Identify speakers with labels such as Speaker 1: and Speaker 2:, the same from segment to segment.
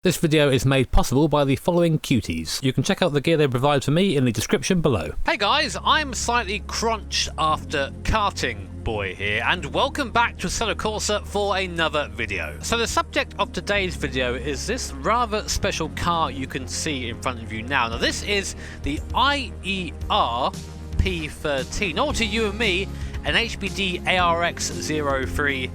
Speaker 1: This video is made possible by the following cuties. You can check out the gear they provide for me in the description below. Hey guys, I'm slightly crunched after karting boy here, and welcome back to Assetto Corsa for another video. So the subject of today's video is this rather special car you can see in front of you now. Now this is the IER P13, or to you and me, an HBD ARX03C.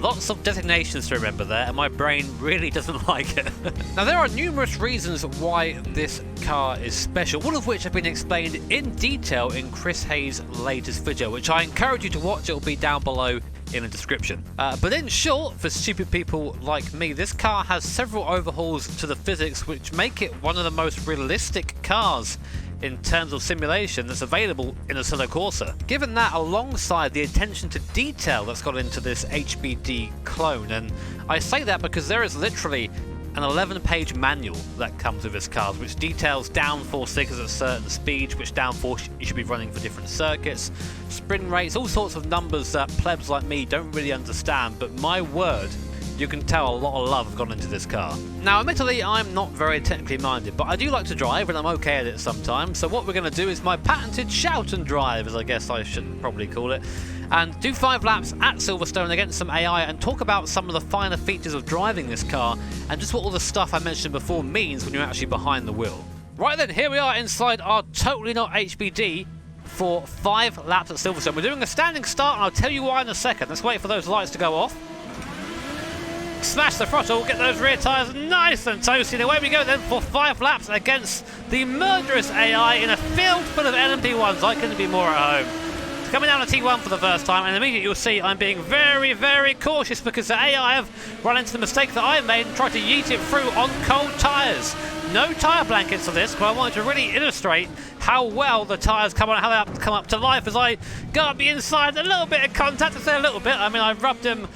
Speaker 1: Lots of designations to remember there, and my brain really doesn't like it. Now there are numerous reasons why this car is special, all of which have been explained in detail in Chris Hayes' latest video, which I encourage you to watch. It will be down below in the description. But in short, for stupid people like me, this car has several overhauls to the physics which make it one of the most realistic cars in terms of simulation that's available in Assetto Corsa. Given that, alongside the attention to detail that's gone into this HBD clone, and I say that because there is literally an 11-page manual that comes with this car, which details downforce figures at certain speeds, which downforce you should be running for different circuits, sprint rates, all sorts of numbers that plebs like me don't really understand, but my word, you can tell a lot of love has gone into this car. Now, admittedly, I'm not very technically minded, but I do like to drive, and I'm okay at it sometimes. So what we're going to do is my patented shout and drive, as I guess I should probably call it, and do 5 laps at Silverstone against some AI and talk about some of the finer features of driving this car and just what all the stuff I mentioned before means when you're actually behind the wheel. Right then, here we are inside our totally not HBD for 5 laps at Silverstone. We're doing a standing start, and I'll tell you why in a second. Let's wait for those lights to go off. Smash the throttle, get those rear tyres nice and toasty, and away we go then for 5 laps against the murderous AI in a field full of LMP1s. I couldn't be more at home. Coming down to T1 for the first time, and immediately you'll see I'm being very, very cautious because the AI have run into the mistake that I made and tried to yeet it through on cold tyres. No tyre blankets for this, but I wanted to really illustrate how well the tyres come on, how they come up to life as I go up the inside. A little bit of contact, I say a little bit, I mean I rubbed him.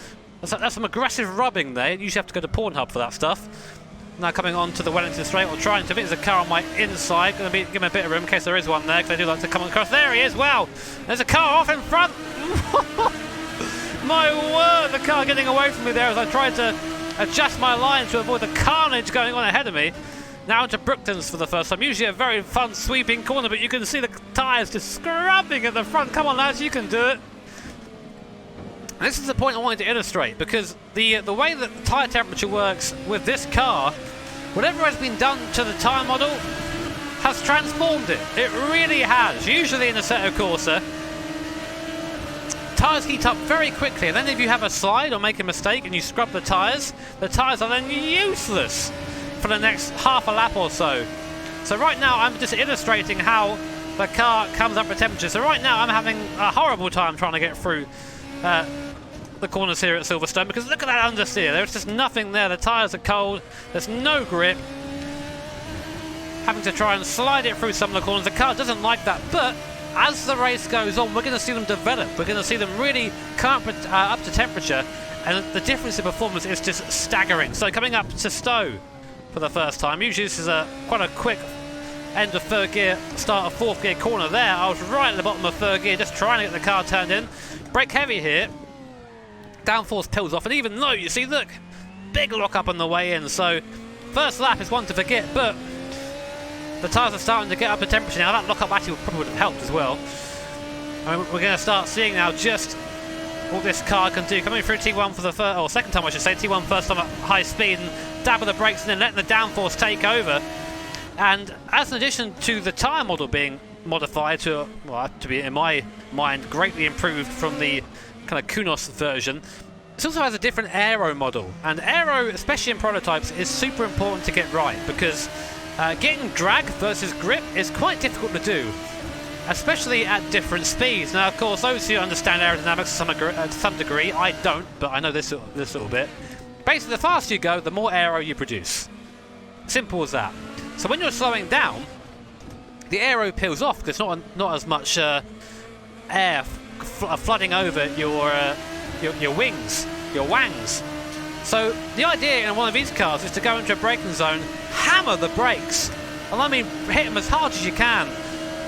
Speaker 1: That's some aggressive rubbing there. You usually have to go to Pornhub for that stuff. Now coming on to the Wellington straight, or trying to. I think there's a car on my inside. Going to give him a bit of room in case there is one there, because I do like to come across. There he is. Wow, there's a car off in front. My word, the car getting away from me there as I tried to adjust my line to avoid the carnage going on ahead of me. Now into Brookton's for the first time. Usually a very fun sweeping corner, but you can see the tyres just scrubbing at the front. Come on lads, you can do it. And this is the point I wanted to illustrate, because the way that the tyre temperature works with this car, whatever has been done to the tyre model has transformed it. It really has. Usually in Assetto Corsa, tyres heat up very quickly, and then if you have a slide or make a mistake and you scrub the tyres are then useless for the next half a lap or so. So right now I'm just illustrating how the car comes up with temperature. So right now I'm having a horrible time trying to get through the corners here at Silverstone, because look at that understeer. There's just nothing there. The tyres are cold. There's no grip. Having to try and slide it through some of the corners. The car doesn't like that, but as the race goes on, we're going to see them develop. We're going to see them really come up to temperature, and the difference in performance is just staggering. So coming up to Stowe for the first time. Usually this is quite a quick end of third gear, start of 4th gear corner there. I was right at the bottom of 3rd gear, just trying to get the car turned in. Brake heavy here. Downforce peels off, and even though, you see, look, big lock up on the way in. So first lap is one to forget, but the tyres are starting to get up to temperature now. That lock up actually probably would have helped as well. I mean, we're going to start seeing now just what this car can do. Coming through T1 for the first, or second time I should say, T1 first time at high speed, and dab of the brakes and then letting the downforce take over. And as an addition to the tyre model being modified to, well, to be in my mind greatly improved from the kind of Kunos version, it also has a different aero model, and aero, especially in prototypes, is super important to get right, because getting drag versus grip is quite difficult to do, especially at different speeds. Now of course those who understand aerodynamics to some degree, I don't, but I know this little bit. Basically the faster you go, the more aero you produce. Simple as that. So when you're slowing down, the aero peels off because not as much air flooding over your wings, your wangs. So the idea in one of these cars is to go into a braking zone, hammer the brakes, and I mean hit them as hard as you can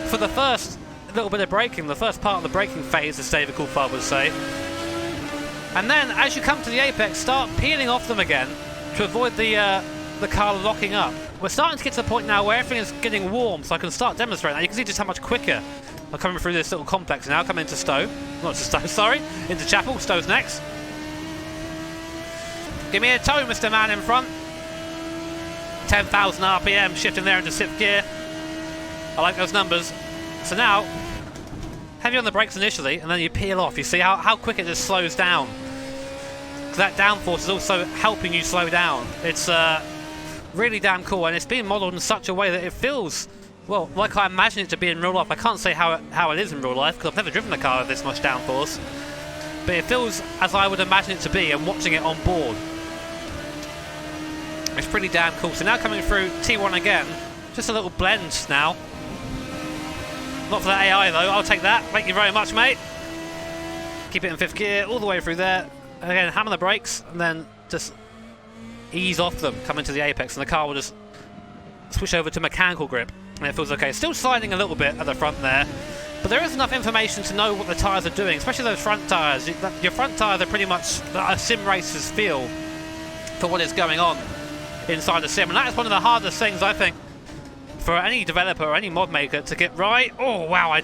Speaker 1: for the first little bit of braking, the first part of the braking phase, as David Coulthard would say. And then as you come to the apex, start peeling off them again to avoid the the car locking up. We're starting to get to the point now where everything is getting warm, so I can start demonstrating that. You can see just how much quicker I'm coming through this little complex now. Coming into Stowe. Not to Stowe, sorry. Into Chapel. Stowe's next. Give me a toe, Mr. Man in front. 10,000 RPM, shifting there into 6th gear. I like those numbers. So now, heavy on the brakes initially, and then you peel off. You see how quick it just slows down. That downforce is also helping you slow down. It's really damn cool, and it's being modelled in such a way that it feels, well, like I imagine it to be in real life. I can't say how it is in real life, because I've never driven a car with this much downforce. But it feels as I would imagine it to be, and watching it on board. It's pretty damn cool. So now coming through T1 again, just a little blend now. Not for that AI though, I'll take that. Thank you very much, mate. Keep it in 5th gear, all the way through there. Again, hammer the brakes, and then just ease off them, come into the apex, and the car will just switch over to mechanical grip, and it feels okay. Still sliding a little bit at the front there, but there is enough information to know what the tyres are doing, especially those front tyres. Your front tyres are pretty much a sim racer's feel for what is going on inside the sim, and that is one of the hardest things, I think, for any developer or any mod maker to get right. Oh wow, I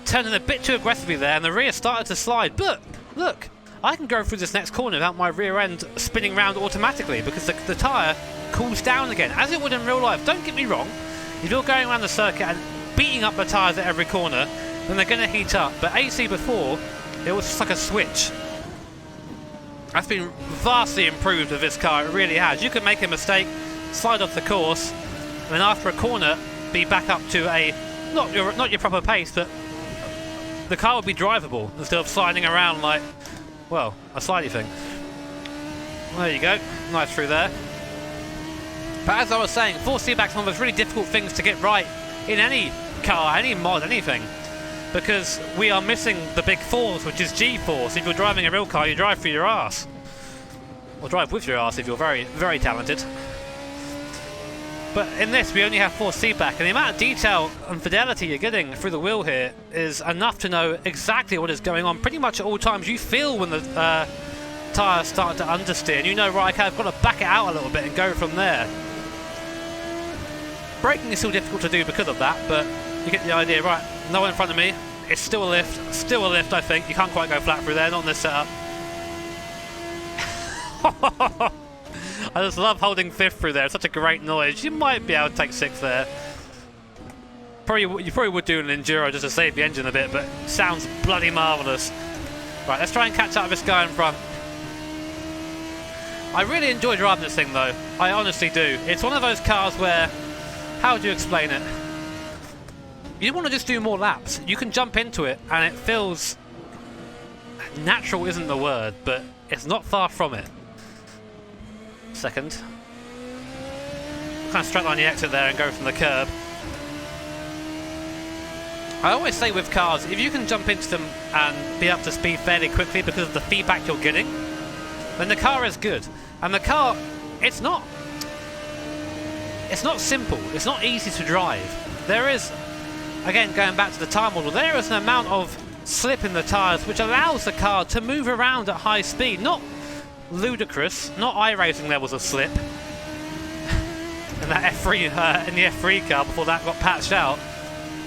Speaker 1: turned in a bit too aggressively there, and the rear started to slide, but look, I can go through this next corner without my rear end spinning round automatically, because the tyre cools down again, as it would in real life. Don't get me wrong, if you're going around the circuit and beating up the tyres at every corner, then they're going to heat up. But AC before, it was just like a switch. That's been vastly improved with this car, it really has. You can make a mistake, slide off the course, and then after a corner, be back up to a, not your proper pace, but the car would be drivable, instead of sliding around like, well, a slidey thing. There you go, nice through there. But as I was saying, force feedback's one of those really difficult things to get right in any car, any mod, anything. Because we are missing the big force, which is G-force. If you're driving a real car, you drive through your arse. Or drive with your arse if you're very, very talented. But in this, we only have force feedback, and the amount of detail and fidelity you're getting through the wheel here is enough to know exactly what is going on. Pretty much at all times, you feel when the tyres start to understeer, and you know, right, okay, I've got to back it out a little bit and go from there. Braking is still difficult to do because of that, but you get the idea. Right, no one in front of me. It's still a lift, I think. You can't quite go flat through there, not in this setup. I just love holding 5th through there. It's such a great noise. You might be able to take 6th there. You probably would do an enduro just to save the engine a bit, but it sounds bloody marvellous. Right, let's try and catch up with this guy in front. I really enjoy driving this thing though. I honestly do. It's one of those cars where, how do you explain it? You want to just do more laps. You can jump into it and it feels, natural isn't the word, but it's not far from it. Second. Kind of straight line the exit there and go from the curb. I always say with cars, if you can jump into them and be up to speed fairly quickly because of the feedback you're getting, then the car is good. And the car, it's not simple. It's not easy to drive. There is, again, going back to the tyre model, there is an amount of slip in the tyres which allows the car to move around at high speed. Not ludicrous, not iRacing levels of slip. And that F3 in the F3 car before that got patched out.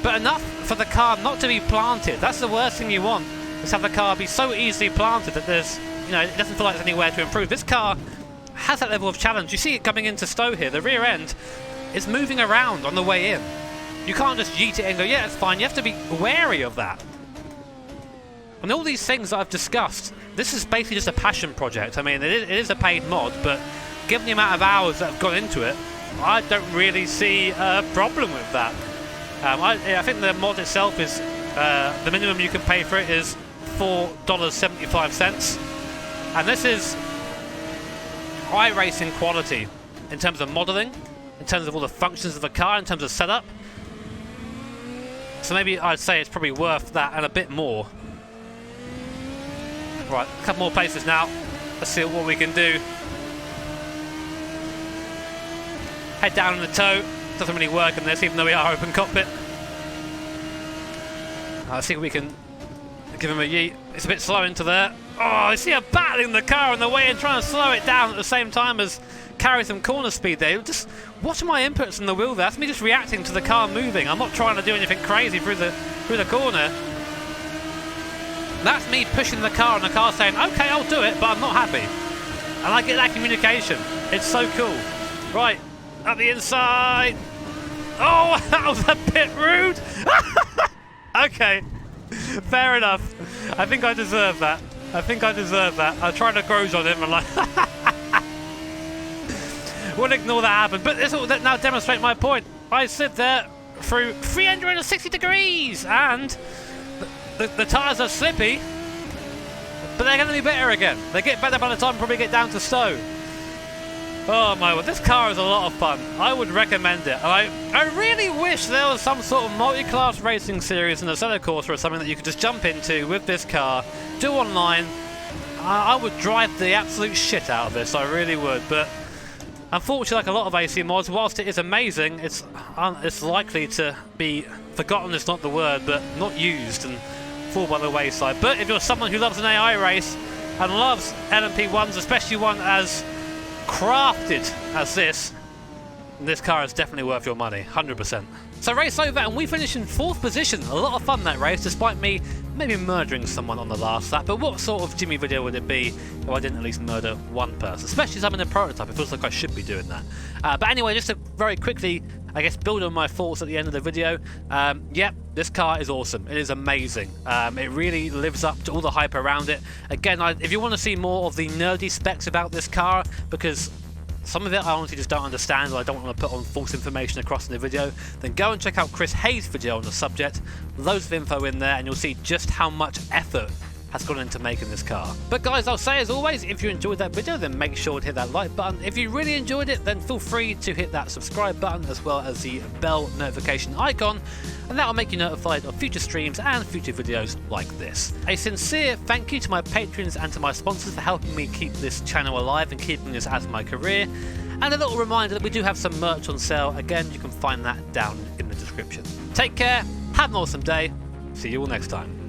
Speaker 1: But enough for the car not to be planted. That's the worst thing you want, is have the car be so easily planted that there's, you know, it doesn't feel like there's anywhere to improve. This car has that level of challenge. You see it coming into Stowe here. The rear end is moving around on the way in. You can't just yeet it and go, yeah, it's fine. You have to be wary of that. And all these things that I've discussed, this is basically just a passion project. I mean, it is a paid mod, but given the amount of hours that have gone into it, I don't really see a problem with that. I think the mod itself is, the minimum you can pay for it is $4.75. And this is iRacing quality in terms of modelling, in terms of all the functions of the car, in terms of setup. So maybe I'd say it's probably worth that and a bit more. Right, a couple more places now. Let's see what we can do. Head down in the toe. Doesn't really work in this, even though we are open cockpit. Let's see if we can give him a yeet. It's a bit slow into there. Oh, I see her battling the car on the way and trying to slow it down at the same time as carry some corner speed there. Just watch my inputs in the wheel there. That's me just reacting to the car moving. I'm not trying to do anything crazy through the corner. That's me pushing the car and the car saying, okay, I'll do it, but I'm not happy. And I get that communication. It's so cool. Right, at the inside. Oh, that was a bit rude. Okay, fair enough. I think I deserve that. I tried to grows on him and like... We'll ignore that happened. But this will now demonstrate my point. I sit there through 360 degrees and the tyres are slippy, but they're going to be better again. They get better by the time we probably get down to Stowe. Oh my word, this car is a lot of fun. I would recommend it. I really wish there was some sort of multi-class racing series in the Assetto Corsa or something that you could just jump into with this car, do online. I would drive the absolute shit out of this, I really would. But unfortunately, like a lot of AC mods, whilst it is amazing, it's likely to be forgotten, is not the word, but not used and fall by the wayside. But if you're someone who loves an AI race and loves LMP1s, especially one as crafted as this car is definitely worth your money, 100%. So race over and we finished in 4th position. A lot of fun that race, despite me maybe murdering someone on the last lap. But what sort of Jimmy video would it be if I didn't at least murder one person? Especially as I'm in a prototype, it feels like I should be doing that. But anyway, just to very quickly, I guess, build on my thoughts at the end of the video. Yep, this car is awesome. It is amazing. It really lives up to all the hype around it. Again, if you want to see more of the nerdy specs about this car, because some of it I honestly just don't understand, or I don't want to put on false information across in the video, then go and check out Chris Hayes' video on the subject. Loads of info in there, and you'll see just how much effort has gone into making this car. But guys, I'll say as always, if you enjoyed that video, then make sure to hit that like button. If you really enjoyed it, then feel free to hit that subscribe button as well as the bell notification icon, and that will make you notified of future streams and future videos like this. A sincere thank you to my patrons and to my sponsors for helping me keep this channel alive and keeping this as my career. And a little reminder that we do have some merch on sale. Again, you can find that down in the description. Take care, have an awesome day, see you all next time.